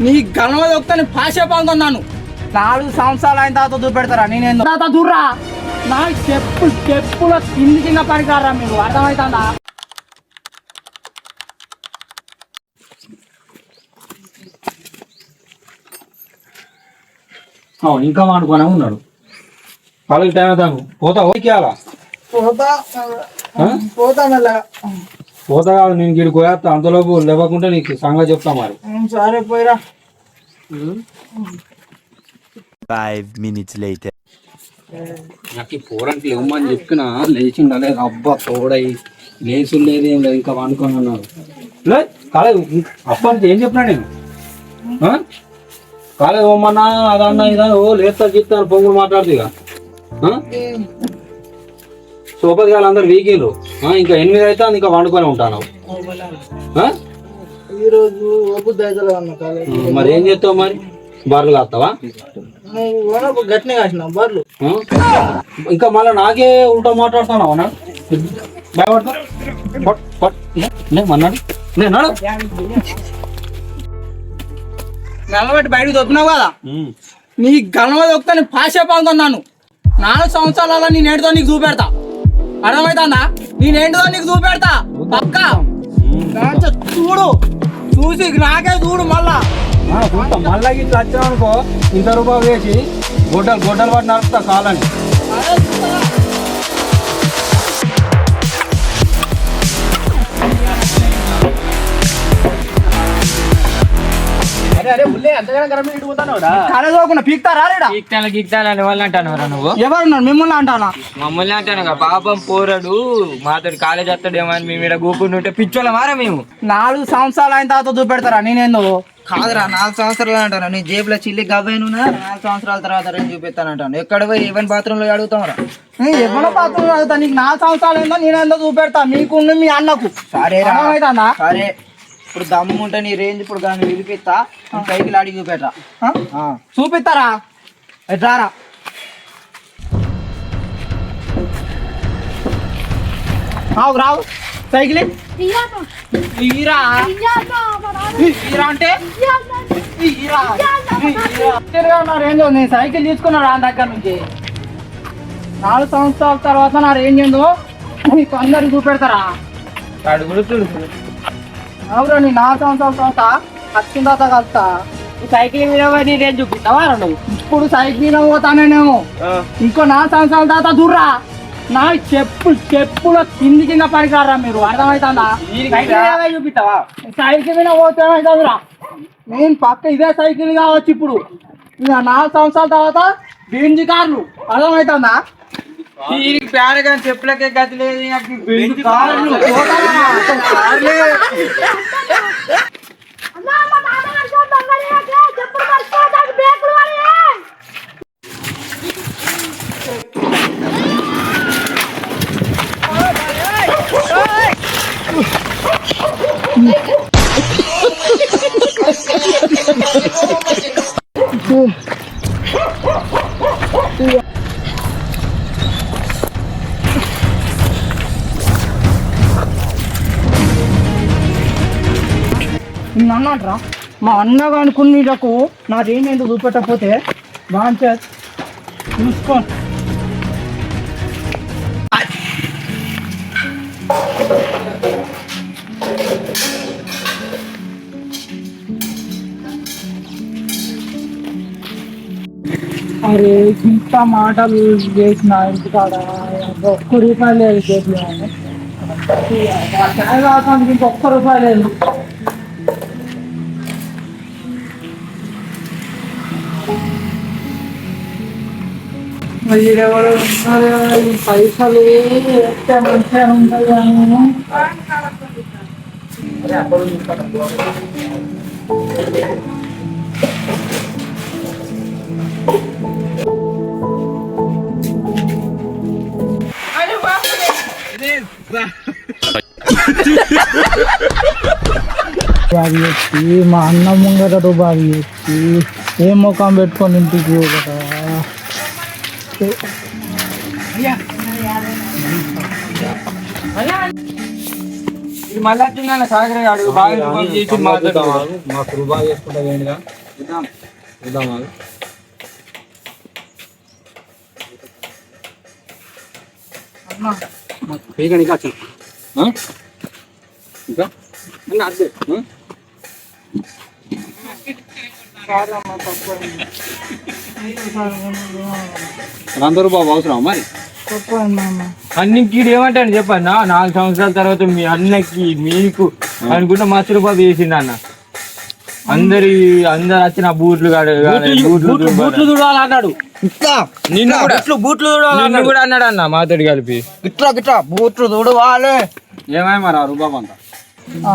నీ గణమ దొక్కని భాష పాల్గొన్నాను 4 సంవత్సరాలు అయిన తర్వాత చూపెడతారా నేనేందో తర్వాత చూడరా నా చెప్పుల కింది కింద పనికారా మీరు అర్థమవుతుందా ఇంకా మానుకోనే ఉన్నాడు కాలేజ్ టైం అవుతాను పోతా ఓకేలా పోతా మెల్లగా పోతా కాదు నేను గిడికి పోయేస్తా అంతలోపు లేవకుంటే నీకు సంగతి చెప్తా మరి సరే పోయిరా 5 minutes later. నాకు పోరంటే లేవమని చెప్పిన లేచిండలే అబ్బా తోడై లేచు లేదు ఏం లేదు ఇంకా వండుకొని అన్నాడు లేదు కాలేదు అప్పటి ఏం చెప్పినా నేను కాలేదు ఓమన్నా అదన్నా ఇదా ఓ లేస్తా చెప్తాను పొంగులు మాట్లాడుతూ ఇక సోపతి గారు అందరు వీకిండ్రు ఇంకా 8 అయితే ఇంకా వండుకొని ఉంటాను ఈరోజు మరి ఏం చేస్తావు మరి బర్రెలు కాస్తావా గట్టినే కాసిన బర్లు ఇంకా మళ్ళీ నాకే ఉల్టా మాట్లాడుతున్నావు అన్నాడు భయపడతా అన్నాడు నేను నల్లబెట్టి బయటకు దొప్పినావు కదా నీ గణమ దొక్కుతాను భాష పాల్గొన్నాను 4 సంవత్సరాల నేనేంటిదో నీకు చూపెడతా అర్థమవుతుందా నేనేంటిదో నీకు చూపెడతా పక్క చూడు చూసి నాకే చూడు మళ్ళా మళ్ళీ ఇట్లా వచ్చావు అనుకో ఇంత రూపాయలు వేసి గొడ్డలు పట్టి నడుపుతా కాలని ఎవరున్నారు మిమ్మల్ని అంటానా మమ్మల్ని అంటాను పాపం పోరాడు మాతో కాలేజ్ వస్తాడేమో అని మేము ఇక్కడ కూకుంటుంటే ఉంటే పిచ్చోళ్ళ మారా మేము 4 సంవత్సరాలు అయిన తర్వాత చూపెడతారా నేనేందో కాదురా 4 సంవత్సరాలు అంటాను నీ జేబులో చిల్లి గవ్వేను 4 సంవత్సరాల తర్వాత నేను చూపిస్తానంటాను ఎక్కడ పోయి ఈవెన్ బాత్రూమ్ లో అడుగుతామరా ఎవరో బాత్రూమ్ అడుగుతా నీకు 4 సంవత్సరాలు ఏందో నేనేందో చూపెడతా మీకు మీ అన్నకు సరే అవుతుందా సరే ఇప్పుడు దమ్ము ఉంటే నీ రేంజ్ ఇప్పుడు కానీ విడిపిస్తా సైకిల్ అడిగి చూపెట్టరా చూపిస్తారా ఎట్లారా రావు సైకిల్ ఈరా అంటే రేంజ్ నేను సైకిల్ తీసుకున్నా నా దగ్గర నుంచి 4 సంవత్సరాల తర్వాత నా రేంజ్ ఏందో మీకు అందరికి చూపెడతారా అవురా నీ 4 సంవత్సరాల తర్వాత వచ్చిన తర్వాత కలుస్తా సైకిల్ మీద నీ రేంజ్ చూపిస్తావా నువ్వు ఇప్పుడు సైకిల్ మీద పోతానేమో ఇంకో 4 సంవత్సరాల తర్వాత చూడరా నా చెప్పుల కింది కింద పనికారా మీరు అర్థమవుతుందా చూపిస్తావా సైకిల్ మీద పోతే ఏమవుతుందిరా నేను పక్క ఇదే సైకిల్ కావచ్చు ఇప్పుడు ఇక 4 సంవత్సరాల తర్వాత బెంజ్ కార్లు అర్థమవుతుందా పేడగా చెప్పులకే గతి లేదు అన్నట్రా మా అన్నగా అనుకుని నీకు నా రేంజ్ ఎందుకు చూపెట్టకపోతే బాగా చూసుకో అరే ఇంత మాటలు చేసిన ఇంటికాడ ₹1 లేదు చేతిలో చాయ్ తాగడానికి ₹1 లేదు ఎవరు పైసలు ఎక్కడ మంచిగా ఉంటాయి బావి వచ్చి మా అన్న ముంగట బావి వచ్చి ఏ ముఖం పెట్టుకొని ఇంటికి కదా మళ్ళీ వచ్చిందన్న సాగరగాడు బాగా రూపాయి చేసి మాతో మాకు రూపాయి చేసుకుంటా వేయండిగా చూద్దాం చూద్దాం అది పీకని ఇంకా వచ్చింది ఇంకా అదే అందరూ బాబు అవసరం మరి అన్నికి ఏమంటాను చెప్పండి 4 సంవత్సరాల తర్వాత మీ అన్నకి మీకు అనుకుంటే మస్తు రూపాయలు చేసిండు అన్న అందరు వచ్చిన బూట్లు బూట్లు చూడాలన్నాడు నిన్ను కూడా అన్నాడు అన్న మాతోటి కలిపి గిట్లా బూట్లు చూడవాలి ఏమై మరి ఆ రూపాయి అంతా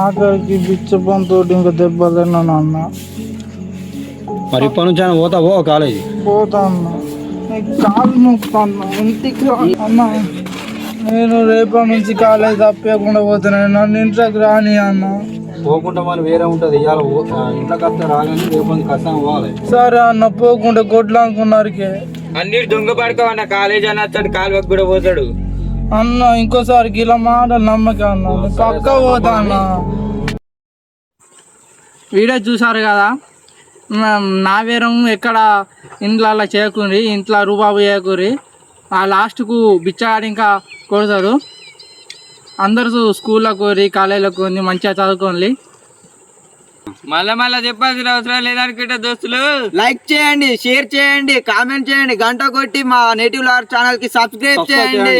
ఆఖరికి బిచ్చపంతో ఇంకా దెబ్బలేనా అన్న మరి ఇప్పటి నుంచి ఆయన పోతావో కాలేజీ పోతా అన్న నీకు కాలు నొక్కుతాను ఇంటికి రా అన్న నేను రేపటి నుంచి కాలేజ్ తప్పకుండా పోతున్నాను నన్ను ఇంట్లోకి రాని అన్న పోకుండా మరి వేరే ఉంటుంది ఇవాళ ఇంట్లోకి వస్తే రాగానే రేపు కష్టం పోవాలి సరే అన్న పోకుండా కొట్లు అనుకున్నారుకే అన్ని దొంగ పడుకోవన్న కాలేజ్ అని వచ్చాడు కాలువకు కూడా పోతాడు అన్న ఇంకోసారి ఇలా మాటలు నమ్మక అన్న పక్క పోతా అన్న వీడియో చూసారు కదా నా వేరం ఎక్కడ ఇంట్లో అలా చేయకూరి ఇంట్లో రూబాబు చేయకూరి ఆ లాస్ట్కు బిచ్చగాడు ఇంకా కొడతారు అందరూ స్కూల్లో కోరి కాలేజీలో కోరి మంచిగా చదువుకోండి మళ్ళా చెప్పాల్సిన అవసరం లేదనుకుంటా దోస్తులు లైక్ చేయండి, షేర్ చేయండి, కామెంట్ చేయండి, గంట కొట్టి మా నేటివ్ లార్ ఛానల్ కి సబ్స్క్రైబ్ చేయండి.